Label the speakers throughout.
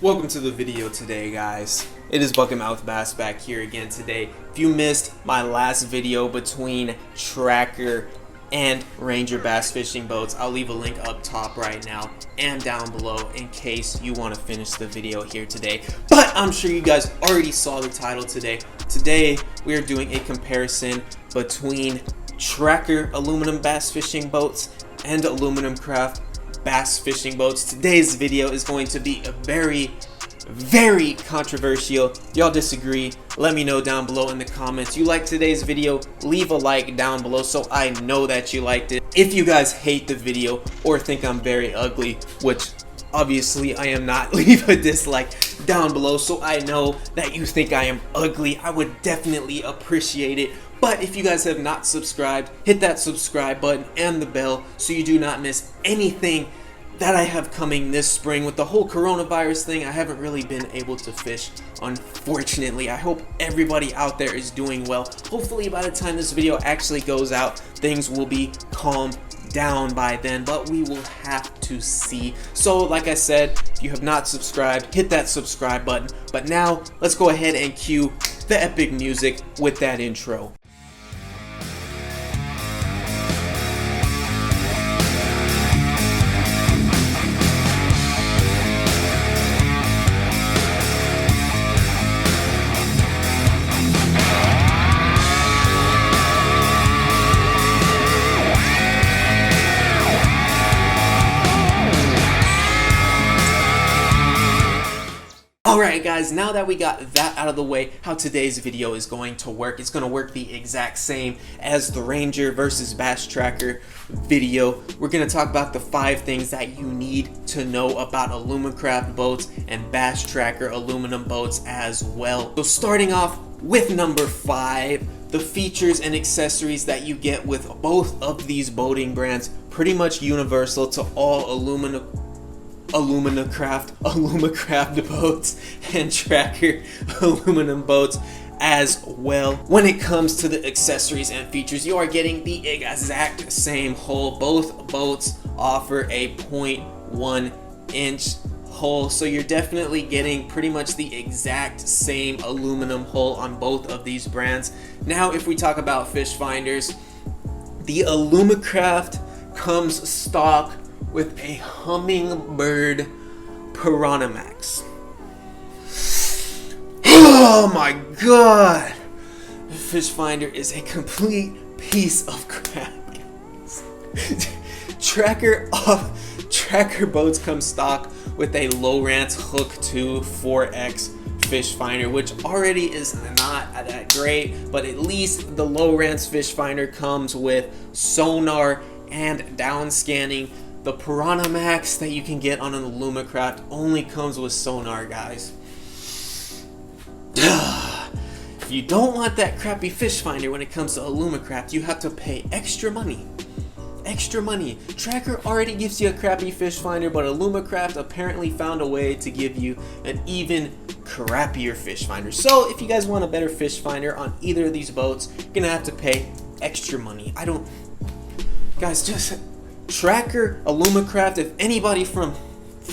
Speaker 1: Welcome to the video today, guys. It is Bucket Mouth Bass back here again today. If you missed my last video between Tracker and Ranger bass fishing boats, I'll leave a link up top right now and down below in case you want to finish the video here today. But I'm sure you guys already saw the title today. Today we are doing a comparison between Tracker aluminum bass fishing boats and Alumacraft bass fishing boats. Today's video is going to be a very controversial. Y'all disagree? Let me know down below in the comments. You like today's video? Leave a like down below so I know that you liked it. If you guys hate the video or think I'm very ugly, which obviously I am not, leave a dislike down below so I know that you think I am ugly. I would definitely appreciate it. But if you guys have not subscribed, hit that subscribe button and the bell so you do not miss anything that I have coming this spring. With the whole coronavirus thing, I haven't really been able to fish, unfortunately. I hope everybody out there is doing well. Hopefully by the time this video actually goes out, things will be calmed down by then, but we will have to see. So like I said, if you have not subscribed, hit that subscribe button. But now let's go ahead and cue the epic music with that intro. Alright guys, now that we got that out of the way, how today's video is going to work. It's going to work the exact same as the Ranger versus Bass Tracker video. We're going to talk about the 5 things that you need to know about Alumacraft boats and Bass Tracker aluminum boats as well. So starting off with number 5, the features and accessories that you get with both of these boating brands, pretty much universal to all Alumacraft boats and Tracker aluminum boats as well. When it comes to the accessories and features, you are getting the exact same hull. Both boats offer a 0.1 inch hull, so you're definitely getting pretty much the exact same aluminum hull on both of these brands. Now if we talk about fish finders, the Alumacraft comes stock with a Humminbird Piranha Max. Oh my god! The fish finder is a complete piece of crap. Tracker boats come stock with a Lowrance Hook 2 4X fish finder, which already is not that great, but at least the Lowrance fish finder comes with sonar and down scanning. The Piranha Max that you can get on an Alumacraft only comes with sonar, guys. If you don't want that crappy fish finder when it comes to Alumacraft, you have to pay extra money. Extra money. Tracker already gives you a crappy fish finder, but Alumacraft apparently found a way to give you an even crappier fish finder. So if you guys want a better fish finder on either of these boats, you're gonna have to pay extra money. Guys, just Tracker, Alumacraft, if anybody from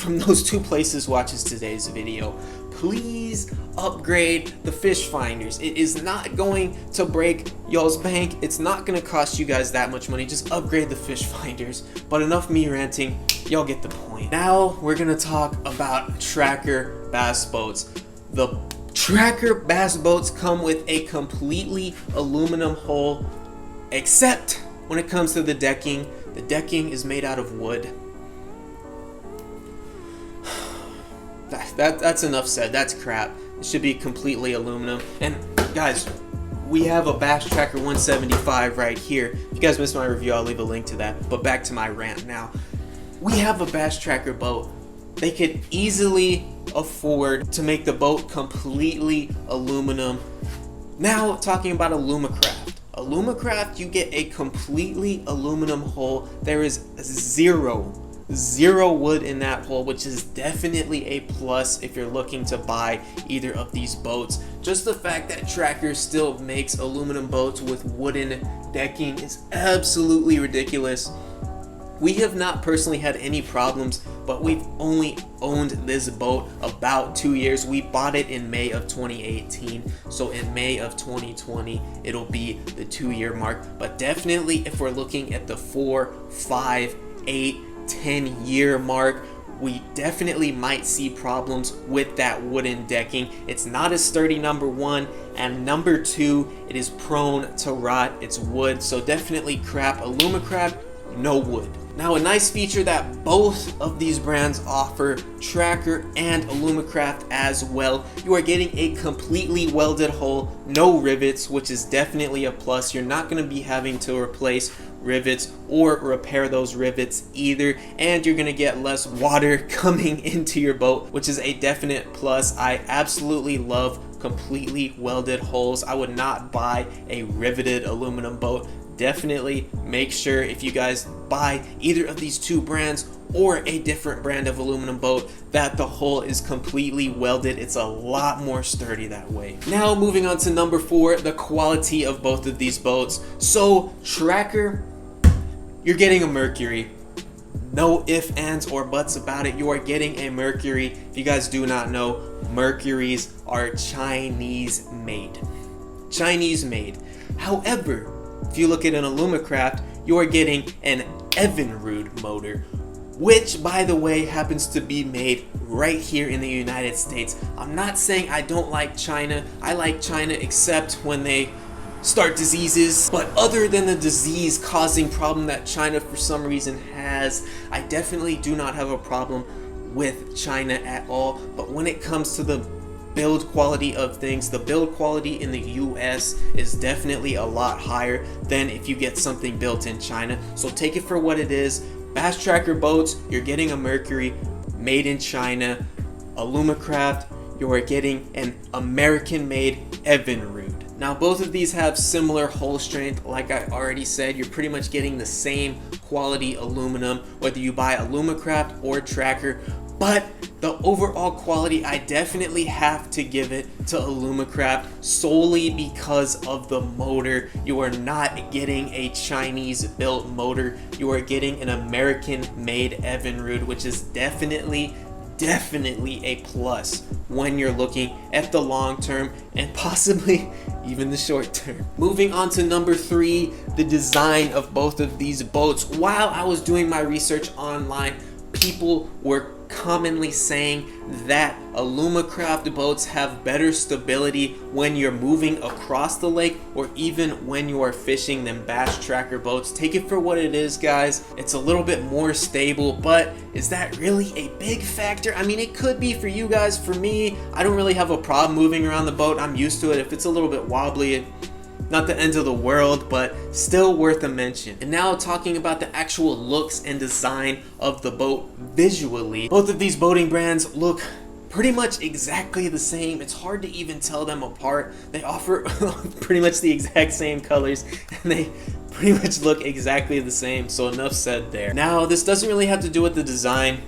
Speaker 1: those two places watches today's video, please upgrade the fish finders. It is not going to break y'all's bank. It's not going to cost you guys that much money. Just upgrade the fish finders. But enough me ranting. Y'all get the point. Now we're going to talk about Tracker bass boats. The Tracker bass boats come with a completely aluminum hull, except when it comes to the decking. The decking is made out of wood. That's enough said. That's crap. It should be completely aluminum. And guys, we have a Bass Tracker 175 right here. If you guys missed my review, I'll leave a link to that. But back to my rant now. We have a Bass Tracker boat. They could easily afford to make the boat completely aluminum. Now talking about Alumacraft. Alumacraft, you get a completely aluminum hull. There is zero wood in that hull, which is definitely a plus if you're looking to buy either of these boats. Just the fact that Tracker still makes aluminum boats with wooden decking is absolutely ridiculous. We have not personally had any problems, but we've only owned this boat about 2 years. We bought it in May of 2018, so in May of 2020 it'll be the 2-year mark. But definitely if we're looking at the 4, 5, 8, 10-year mark, we definitely might see problems with that wooden decking. It's not as sturdy, number one, and number two, it is prone to rot. It's wood, so definitely crap. Alumacraft, no wood. Now, a nice feature that both of these brands offer, Tracker and Alumacraft as well, you are getting a completely welded hull, no rivets, which is definitely a plus. You're not going to be having to replace rivets or repair those rivets either, and you're going to get less water coming into your boat, which is a definite plus. I absolutely love completely welded hulls. I would not buy a riveted aluminum boat. Definitely make sure if you guys buy either of these two brands or a different brand of aluminum boat that the hull is completely welded. It's a lot more sturdy that way. Now moving on to number 4, the quality of both of these boats. So Tracker, you're getting a Mercury. No ifs, ands, or buts about it. You are getting a Mercury. If you guys do not know, Mercuries are Chinese made. Chinese made. However, if you look at an Alumacraft, you are getting an Evinrude motor, which by the way happens to be made right here in the United States. I'm not saying I don't like China. I like China except when they start diseases, but other than the disease causing problem that China for some reason has, I definitely do not have a problem with China at all. But when it comes to the build quality of things, the build quality in the US is definitely a lot higher than if you get something built in China. So take it for what it is. Bass Tracker boats, you're getting a Mercury made in China. Alumacraft, you are getting an American made Evinrude. Now both of these have similar hull strength. Like I already said, you're pretty much getting the same quality aluminum whether you buy Alumacraft or Tracker. But the overall quality, I definitely have to give it to Alumacraft solely because of the motor. You are not getting a Chinese built motor. You are getting an American made Evinrude, which is definitely a plus when you're looking at the long term and possibly even the short term. Moving on to number 3, the design of both of these boats. While I was doing my research online, people were commonly saying that Alumacraft boats have better stability when you're moving across the lake or even when you are fishing than Bass Tracker boats. Take it for what it is, guys. It's a little bit more stable, but is that really a big factor? I mean, it could be for you guys. For me, I don't really have a problem moving around the boat. I'm used to it. If it's a little bit wobbly, not the end of the world, but still worth a mention. And now talking about the actual looks and design of the boat visually, both of these boating brands look pretty much exactly the same. It's hard to even tell them apart. They offer pretty much the exact same colors and they pretty much look exactly the same, so enough said there. Now this doesn't really have to do with the design,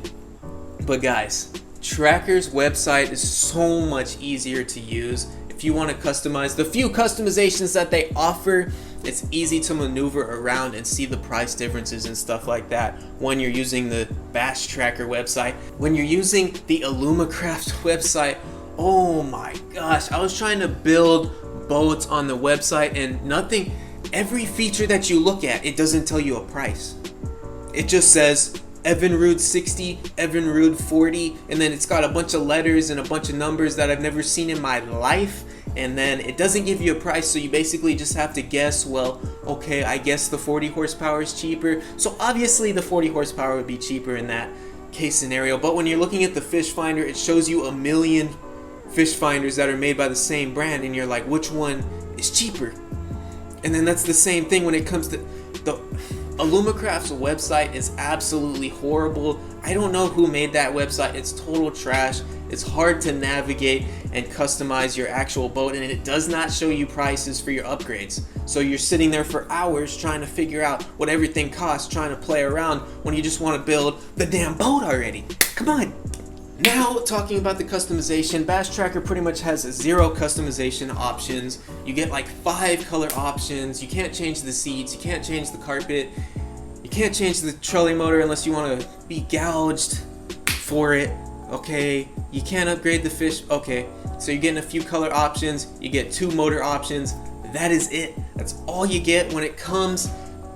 Speaker 1: but guys, Tracker's website is so much easier to use. If you want to customize the few customizations that they offer, it's easy to maneuver around and see the price differences and stuff like that when you're using the Bass Tracker website. When you're using the Alumacraft website, oh my gosh, I was trying to build boats on the website and nothing, every feature that you look at, it doesn't tell you a price. It just says Evinrude 60, Evinrude 40, and then it's got a bunch of letters and a bunch of numbers that I've never seen in my life, and then it doesn't give you a price, so you basically just have to guess, well, okay, I guess the 40 horsepower is cheaper, so obviously the 40 horsepower would be cheaper in that case scenario. But when you're looking at the fish finder, it shows you a million fish finders that are made by the same brand, and you're like, which one is cheaper? And then that's the same thing when it comes to the Alumacraft's website is absolutely horrible. I don't know who made that website. It's total trash. It's hard to navigate and customize your actual boat, and it does not show you prices for your upgrades. So you're sitting there for hours trying to figure out what everything costs, trying to play around when you just want to build the damn boat already. Come on. Now talking about the customization, Bass Tracker pretty much has 0 customization options. You get like 5 color options. You can't change the seats, you can't change the carpet, you can't change the trolling motor unless you want to be gouged for it. Okay, you can't upgrade the fish. Okay, so you're getting a few color options, you get 2 motor options. That is it. That's all you get when it comes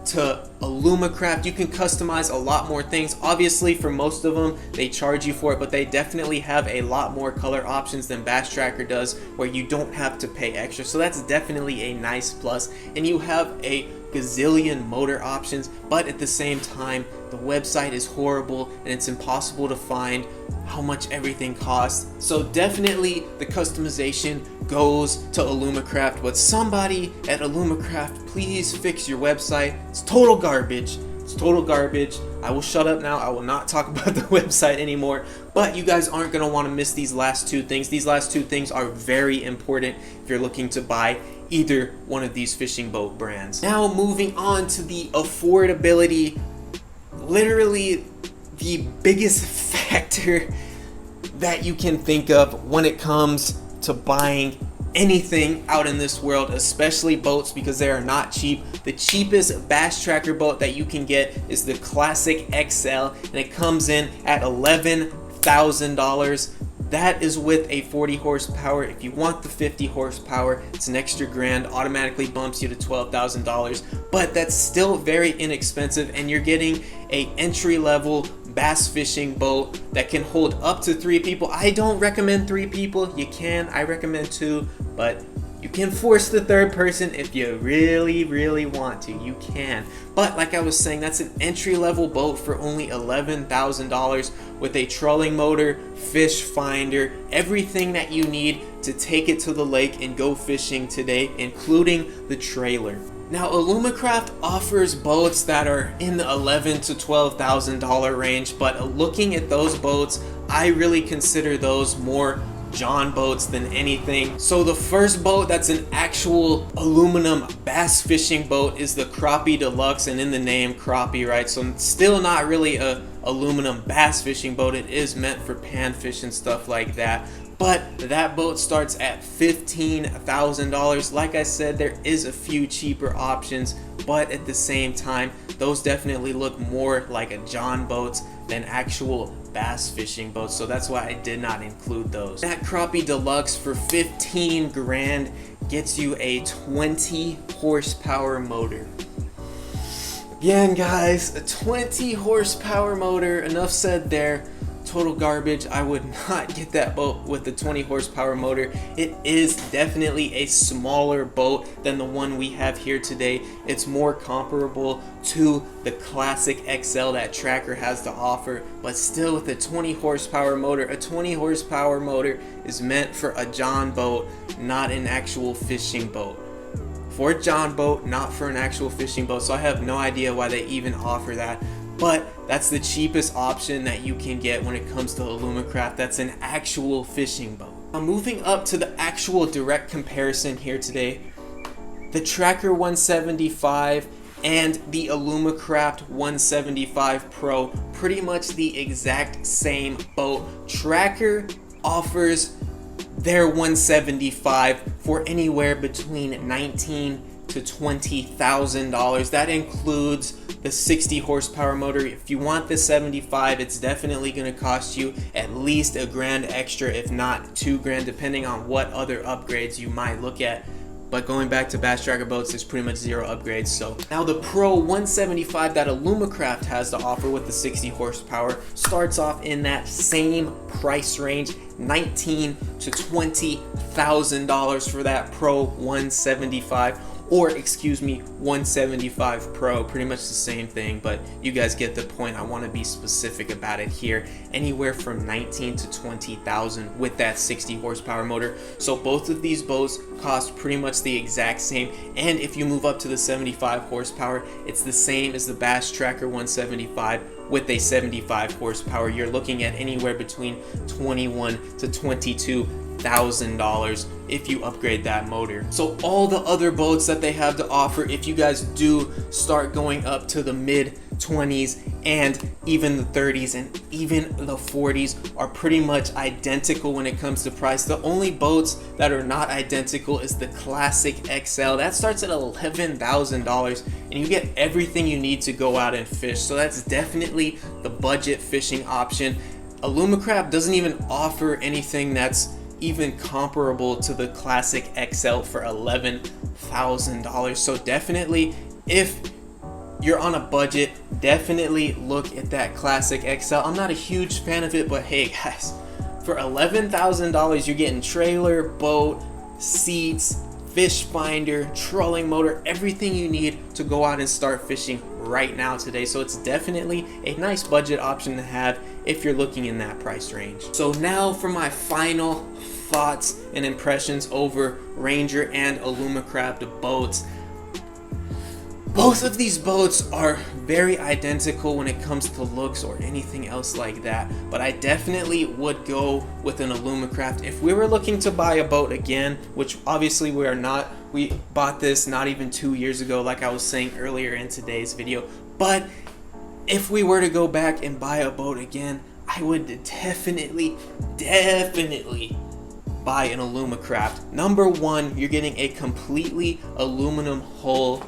Speaker 1: to Alumacraft. You can customize a lot more things. Obviously, for most of them, they charge you for it, but they definitely have a lot more color options than Bass Tracker does, where you don't have to pay extra. So that's definitely a nice plus. And you have a gazillion motor options, but at the same time, the website is horrible and it's impossible to find how much everything costs. So definitely the customization goes to Alumacraft, but somebody at Alumacraft, please fix your website. It's total garbage. It's total garbage. I will shut up now. I will not talk about the website anymore, but you guys aren't going to want to miss these last 2 things. These last 2 things are very important if you're looking to buy either one of these fishing boat brands. Now moving on to the affordability, literally the biggest factor that you can think of when it comes to buying anything out in this world, especially boats, because they are not cheap. The cheapest Bass Tracker boat that you can get is the Classic XL, and it comes in at $11,000. That is with a 40 horsepower. If you want the 50 horsepower, it's an extra grand, automatically bumps you to $12,000, but that's still very inexpensive, and you're getting a entry-level bass fishing boat that can hold up to 3 people. I don't recommend 3 people. You can, I recommend 2, but you can force the 3rd person if you really want to. You can. But like I was saying, that's an entry-level boat for only $11,000 with a trolling motor, fish finder, everything that you need to take it to the lake and go fishing today, including the trailer. Now, Alumacraft offers boats that are in the $11,000 to $12,000 range, but looking at those boats, I really consider those more John boats than anything. So the first boat that's an actual aluminum bass fishing boat is the Crappie Deluxe, and in the name crappie, right? So it's still not really a aluminum bass fishing boat. It is meant for panfish and stuff like that. But that boat starts at $15,000. Like I said, there is a few cheaper options, but at the same time, those definitely look more like a John boats than actual bass fishing boats. So that's why I did not include those. That Crappie Deluxe for 15 grand gets you a 20 horsepower motor. Again, guys, a 20 horsepower motor. Enough said there. Total garbage. I would not get that boat with the 20 horsepower motor. It is definitely a smaller boat than the one we have here today. It's more comparable to the Classic XL that Tracker has to offer, but still with a 20 horsepower motor. A 20 horsepower motor is meant for a John boat, not an actual fishing boat. For a John boat, not for an actual fishing boat. So I have no idea why they even offer that. But that's the cheapest option that you can get when it comes to Alumacraft. That's an actual fishing boat. Now moving up to the actual direct comparison here today, the Tracker 175 and the Alumacraft 175 Pro, pretty much the exact same boat. Tracker offers their 175 for anywhere between $19,000 to $20,000. That includes the 60 horsepower motor. If you want the 75, it's definitely going to cost you at least a grand extra, if not 2 grand, depending on what other upgrades you might look at. But going back to Bass Tracker boats, there's pretty much 0 upgrades. So now the Pro 175 that Alumacraft has to offer with the 60 horsepower starts off in that same price range, $19,000 to $20,000 for that Pro 175. Or excuse me, 175 Pro, pretty much the same thing, but you guys get the point. I want to be specific about it here. Anywhere from $19,000 to $20,000 with that 60 horsepower motor. So both of these boats cost pretty much the exact same, and if you move up to the 75 horsepower, it's the same as the Bass Tracker 175 with a 75 horsepower. You're looking at anywhere between $21,000 to $22,000 if you upgrade that motor. So all the other boats that they have to offer, if you guys do start going up to the mid 20s, and even the 30s, and even the 40s are pretty much identical when it comes to price. The only boats that are not identical is the Classic XL. That starts at $11,000 and you get everything you need to go out and fish. So that's definitely the budget fishing option. Alumacraft doesn't even offer anything that's even comparable to the Classic XL for $11,000. So definitely, if you're on a budget, definitely look at that Classic XL. I'm not a huge fan of it, but hey guys, for $11,000 you're getting trailer, boat, seats, fish finder, trolling motor, everything you need to go out and start fishing right now today. So it's definitely a nice budget option to have if you're looking in that price range. So now for my final thoughts and impressions over Ranger and Alumacraft boats. Both of these boats are very identical when it comes to looks or anything else like that, but I definitely would go with an Alumacraft. If we were looking to buy a boat again, which obviously we are not, we bought this not even 2 years ago like I was saying earlier in today's video, but if we were to go back and buy a boat again, I would definitely buy an Alumacraft. Number one, you're getting a completely aluminum hull,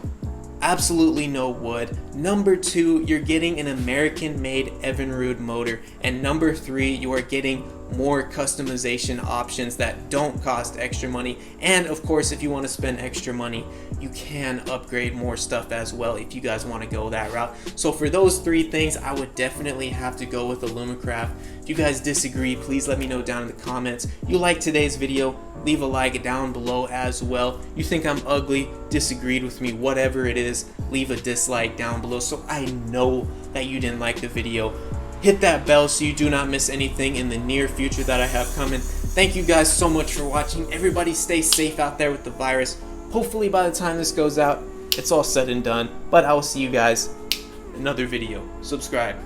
Speaker 1: absolutely no wood. Number two, you're getting an American-made Evinrude motor. And number three, you are getting more customization options that don't cost extra money. And of course, if you want to spend extra money, you can upgrade more stuff as well if you guys want to go that route. So for those three things, I would definitely have to go with Alumacraft. If you guys disagree, please let me know down in the comments. You like today's video, leave a like down below as well. You think I'm ugly, disagreed with me, whatever it is, leave a dislike down below so I know that you didn't like the video. Hit that bell so you do not miss anything in the near future that I have coming. Thank you guys so much for watching. Everybody stay safe out there with the virus. Hopefully by the time this goes out, it's all said and done. But I will see you guys in another video. Subscribe.